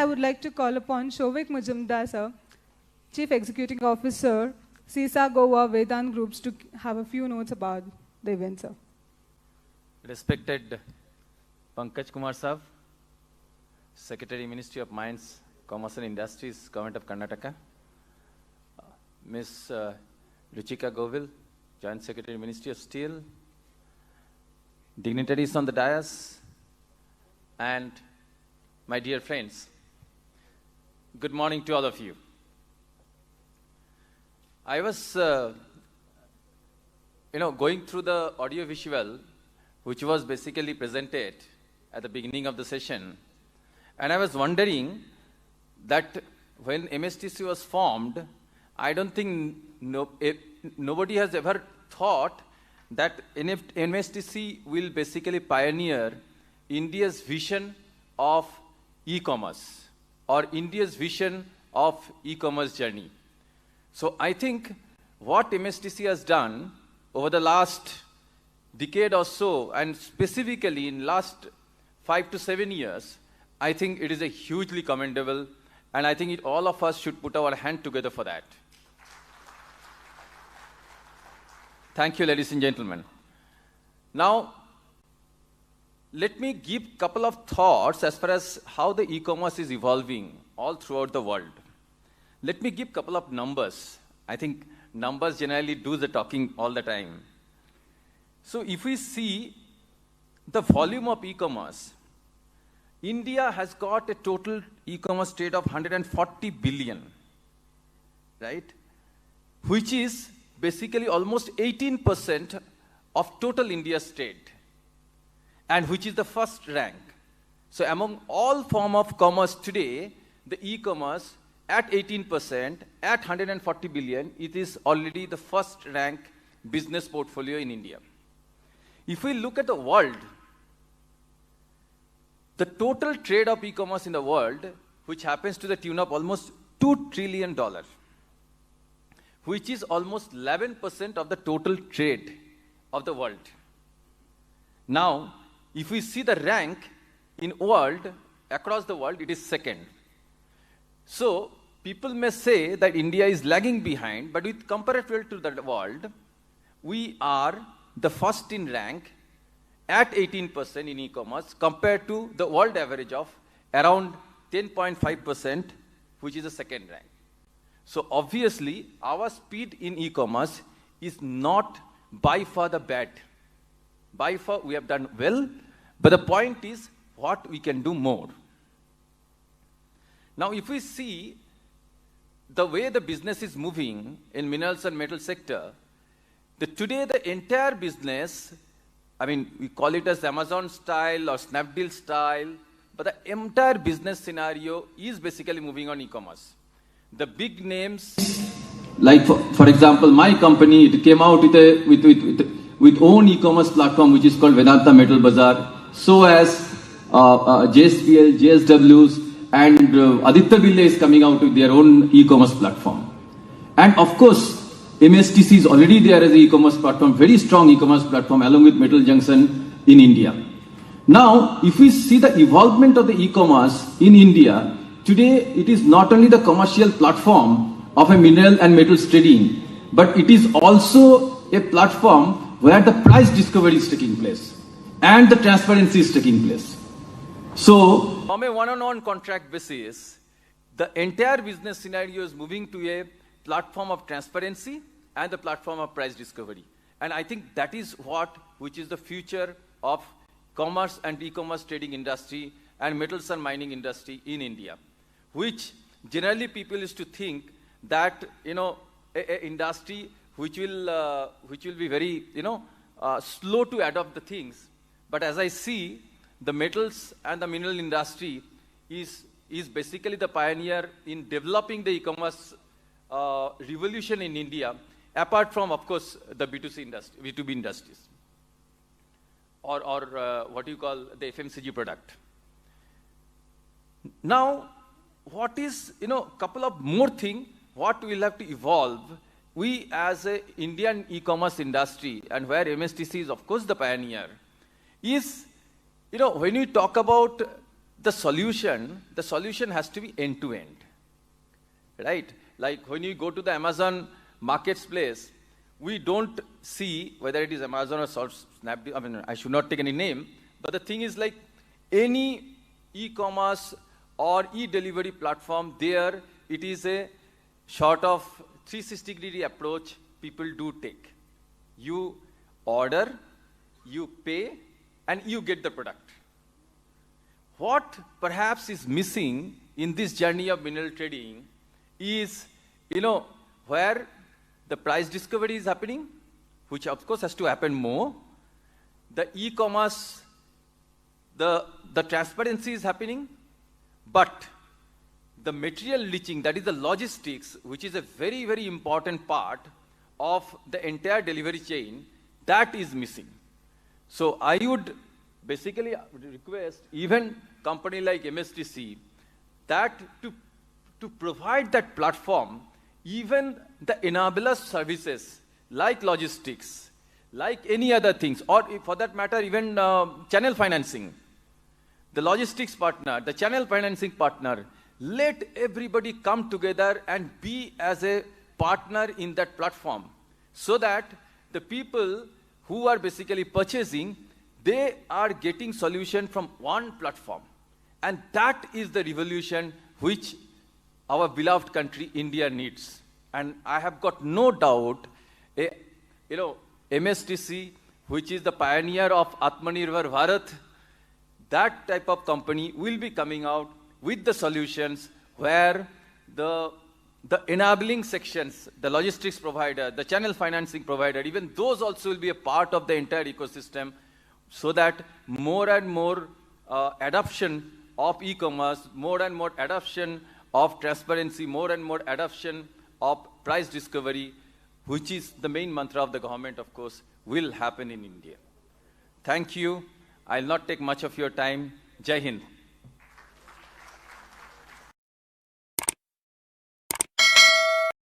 I would like to call upon Soviek Mujamdar, sir, Chief Executive Officer, CISA Goa Vedant Groups, to have a few notes about the event, sir. Respected Pankaj Kumar Saab, Secretary, Ministry of Mines, Commerce and Industries, Government of Karnataka. Ms. Ruchika Govil, Joint Secretary, Ministry of Steel. Dignitaries on the dais, and my dear friends, good morning to all of you. I was, going through the audio-visual, which was basically presented at the beginning of the session, and I was wondering that when MSTC was formed, I don't think nobody has ever thought that MSTC will basically pioneer India's vision of e-commerce or India's vision of e-commerce journey. So I think what MSTC has done over the last decade or so, and specifically in last 5 to 7 years, I think it is a hugely commendable, and I think all of us should put our hand together for that. Thank you, ladies and gentlemen. Now, let me give a couple of thoughts as far as how the e-commerce is evolving all throughout the world. Let me give a couple of numbers. I think numbers generally do the talking all the time. So if we see the volume of e-commerce, India has got a total e-commerce trade of 140 billion, right? Which is basically almost 18% of total India's trade, and which is the first rank. So among all form of commerce today, the e-commerce at 18%, at 140 billion, it is already the first rank business portfolio in India. If we look at the world, the total trade of e-commerce in the world, which happens to the tune of almost $2 trillion, which is almost 11% of the total trade of the world. Now, if we see the rank in world, across the world, it is second. So, people may say that India is lagging behind, but with comparative to the world, we are the first in rank at 18% in e-commerce compared to the world average of around 10.5%, which is the second rank. So obviously, our speed in e-commerce is not by far the bad. By far, we have done well, but the point is what we can do more. Now, if we see the way the business is moving in minerals and metal sector, today the entire business, I mean, we call it as Amazon style or Snapdeal style, but the entire business scenario is basically moving on e-commerce. The big names, like for example, my company, it came out with own e-commerce platform, which is called Vedanta Metal Bazaar. So as JSPL, JSWs, and Aditya Birla is coming out with their own e-commerce platform. And of course, MSTC is already there as an e-commerce platform, very strong e-commerce platform, along with Metal Junction in India. Now, if we see the evolvement of the e-commerce in India, today it is not only the commercial platform of a mineral and metals trading, but it is also a platform where the price discovery is taking place and the transparency is taking place. So, from a one-on-one contract basis, the entire business scenario is moving to a platform of transparency and the platform of price discovery. And I think that is which is the future of commerce and e-commerce trading industry and metals and mining industry in India, which generally people used to think that, a industry which will be very, slow to adopt the things. But as I see, the metals and the mineral industry is basically the pioneer in developing the e-commerce revolution in India, apart from, of course, the B2C industry, B2B industries, or what you call the FMCG product. Now, what is, couple of more things, what we'll have to evolve, we as a Indian e-commerce industry, and where MSTC is, of course, the pioneer, is, when we talk about the solution has to be end-to-end, right? Like when you go to the Amazon marketplace, we don't see whether it is Amazon or Snapdeal. I mean, I should not take any name, but the thing is like any e-commerce or e-delivery platform, there it is a sort of 360-degree approach people do take. You order, you pay, and you get the product. What perhaps is missing in this journey of mineral trading is, where the price discovery is happening, which of course has to happen more. The e-commerce, the transparency is happening, but the material leaching, that is the logistics, which is a very, very important part of the entire delivery chain, that is missing. So I would basically request even company like MSTC that to provide that platform, even the enabler services like logistics, like any other things, or for that matter, even channel financing. The logistics partner, the channel financing partner, let everybody come together and be as a partner in that platform, so that the people who are basically purchasing, they are getting solution from one platform. And that is the revolution which our beloved country, India, needs. And I have got no doubt, MSTC, which is the pioneer of Atmanirbhar Bharat, that type of company will be coming out with the solutions where the enabling sections, the logistics provider, the channel financing provider, even those also will be a part of the entire ecosystem, so that more and more adoption of e-commerce, more and more adoption of transparency, more and more adoption of price discovery, which is the main mantra of the government, of course, will happen in India. Thank you. I'll not take much of your time. Jai Hind.